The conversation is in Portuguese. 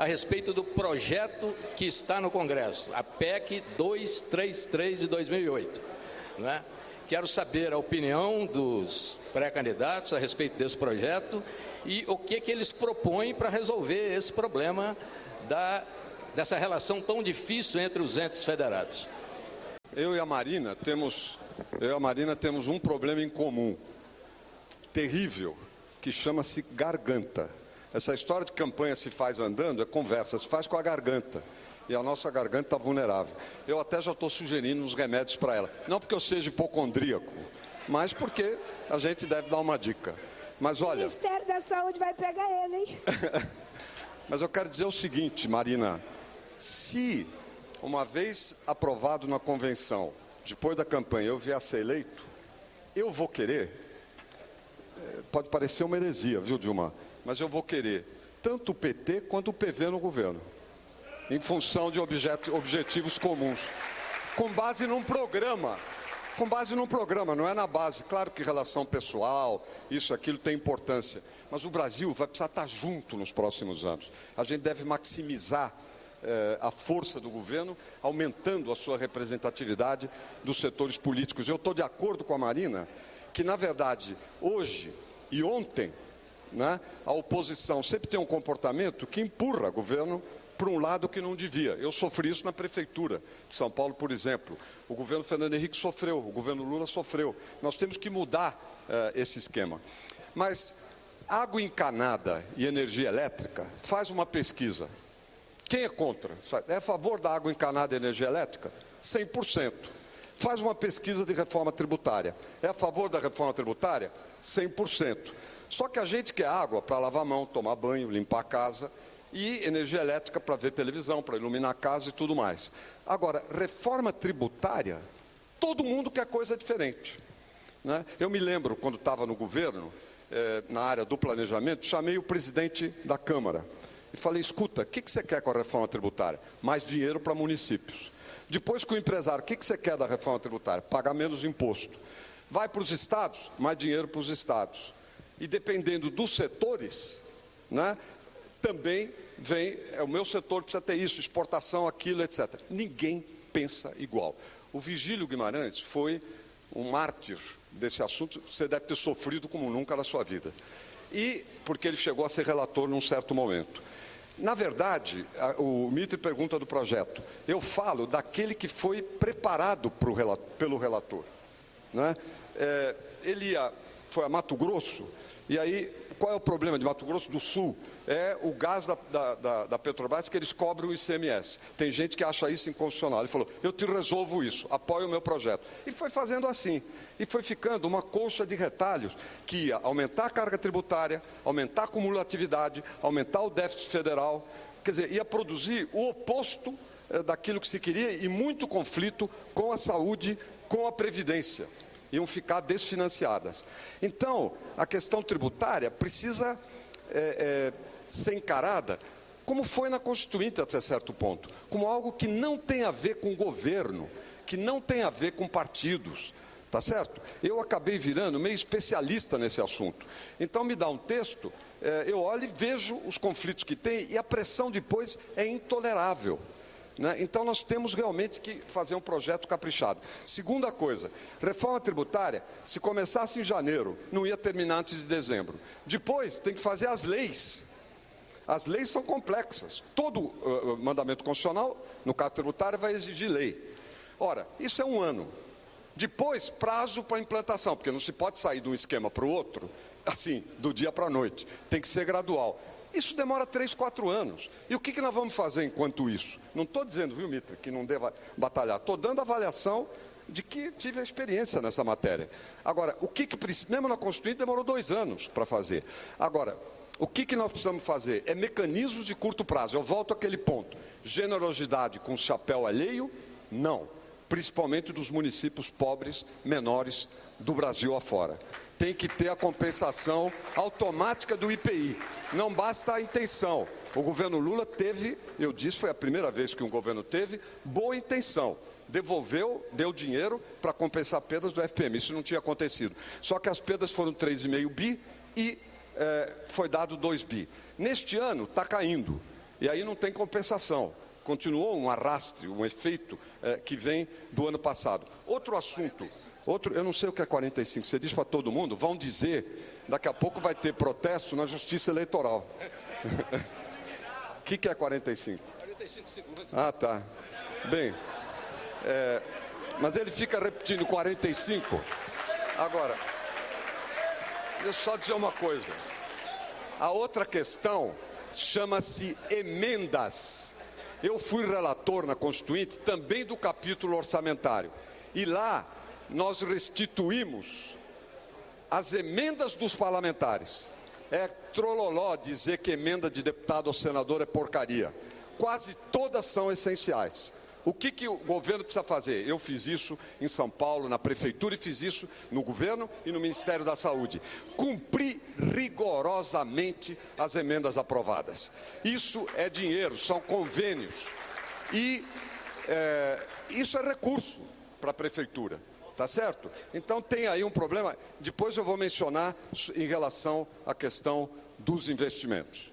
a respeito do projeto que está no Congresso, a PEC 233 de 2008. Não é? Quero saber a opinião dos pré-candidatos a respeito desse projeto e o que eles propõem para resolver esse problema dessa relação tão difícil entre os entes federados. Eu e a Marina temos um problema em comum, terrível, que chama-se garganta. Essa história de campanha se faz andando, é conversa, se faz com a garganta. E a nossa garganta está vulnerável. Eu até já estou sugerindo uns remédios para ela. Não porque eu seja hipocondríaco, mas porque a gente deve dar uma dica. Mas olha... O Ministério da Saúde vai pegar ele, hein? Mas eu quero dizer o seguinte, Marina. Se, uma vez aprovado na convenção, depois da campanha, eu vier a ser eleito, eu vou querer... Pode parecer uma heresia, viu, Dilma? Mas eu vou querer tanto o PT quanto o PV no governo, em função de objetivos comuns, com base num programa, não é na base. Claro que relação pessoal, isso, aquilo tem importância, mas o Brasil vai precisar estar junto nos próximos anos. A gente deve maximizar a força do governo, aumentando a sua representatividade dos setores políticos. Eu estou de acordo com a Marina, que na verdade, hoje e ontem, né, a oposição sempre tem um comportamento que empurra o governo para um lado que não devia. Eu sofri isso na prefeitura de São Paulo, por exemplo. O governo Fernando Henrique sofreu, o governo Lula sofreu. Nós temos que mudar esse esquema. Mas água encanada e energia elétrica, faz uma pesquisa. Quem é contra? É a favor da água encanada e energia elétrica? 100%. Faz uma pesquisa de reforma tributária. É a favor da reforma tributária? 100%. Só que a gente quer água para lavar a mão, tomar banho, limpar a casa, e energia elétrica para ver televisão, para iluminar a casa e tudo mais. Agora, reforma tributária, todo mundo quer coisa diferente, né? Eu me lembro, quando estava no governo, na área do planejamento, chamei o presidente da Câmara e falei, escuta, o que você quer com a reforma tributária? Mais dinheiro para municípios. Depois, com o empresário, o que você quer da reforma tributária? Pagar menos imposto. Vai para os estados? Mais dinheiro para os estados. E dependendo dos setores, né, também vem, o meu setor precisa ter isso, exportação, aquilo, etc. Ninguém pensa igual. O Vigílio Guimarães foi um mártir desse assunto, você deve ter sofrido como nunca na sua vida. E porque ele chegou a ser relator num certo momento. Na verdade, o Mitre pergunta do projeto. Eu falo daquele que foi preparado pelo relator, né? Ele foi a Mato Grosso, e aí, qual é o problema de Mato Grosso do Sul? É o gás da Petrobras, que eles cobram o ICMS. Tem gente que acha isso inconstitucional. Ele falou, eu te resolvo isso, apoio o meu projeto. E foi fazendo assim. E foi ficando uma colcha de retalhos que ia aumentar a carga tributária, aumentar a cumulatividade, aumentar o déficit federal. Quer dizer, ia produzir o oposto daquilo que se queria e muito conflito com a saúde, com a previdência. Iam ficar desfinanciadas. Então, a questão tributária precisa ser encarada como foi na Constituinte até certo ponto, como algo que não tem a ver com o governo, que não tem a ver com partidos, tá certo? Eu acabei virando meio especialista nesse assunto. Então, me dá um texto, eu olho e vejo os conflitos que tem e a pressão depois é intolerável. Então, nós temos realmente que fazer um projeto caprichado. Segunda coisa, reforma tributária, se começasse em janeiro, não ia terminar antes de dezembro. Depois, tem que fazer as leis. As leis são complexas. Todo mandamento constitucional, no caso tributário, vai exigir lei. Ora, isso é um ano. Depois, prazo para implantação, porque não se pode sair de um esquema para o outro, assim, do dia para a noite. Tem que ser gradual. Isso demora 3, 4 anos. E o que nós vamos fazer enquanto isso? Não estou dizendo, viu, Mitre, que não deva batalhar. Estou dando avaliação de que tive a experiência nessa matéria. Agora, mesmo na Constituinte, demorou 2 anos para fazer. Agora, o que nós precisamos fazer? É mecanismos de curto prazo. Eu volto àquele ponto. Generosidade com chapéu alheio? Não. Principalmente dos municípios pobres, menores do Brasil afora. Tem que ter a compensação automática do IPI. Não basta a intenção. O governo Lula teve, eu disse, foi a primeira vez que um governo teve, boa intenção. Devolveu, deu dinheiro para compensar perdas do FPM. Isso não tinha acontecido. Só que as perdas foram 3,5 bi e foi dado 2 bi. Neste ano está caindo. E aí não tem compensação. Continuou um arraste, um efeito que vem do ano passado. Outro assunto, eu não sei o que é 45, você diz para todo mundo, vão dizer, daqui a pouco vai ter protesto na Justiça Eleitoral. O que é 45? 45 segundos. Ah, tá. Bem, mas ele fica repetindo 45. Agora, deixa eu só dizer uma coisa. A outra questão chama-se emendas. Eu fui relator na Constituinte também do capítulo orçamentário. E lá nós restituímos as emendas dos parlamentares. É trololó dizer que emenda de deputado ou senador é porcaria. Quase todas são essenciais. O que o governo precisa fazer? Eu fiz isso em São Paulo, na prefeitura, e fiz isso no governo e no Ministério da Saúde. Cumprir rigorosamente as emendas aprovadas. Isso é dinheiro, são convênios. E isso é recurso para a prefeitura, tá certo? Então tem aí um problema, depois eu vou mencionar em relação à questão dos investimentos.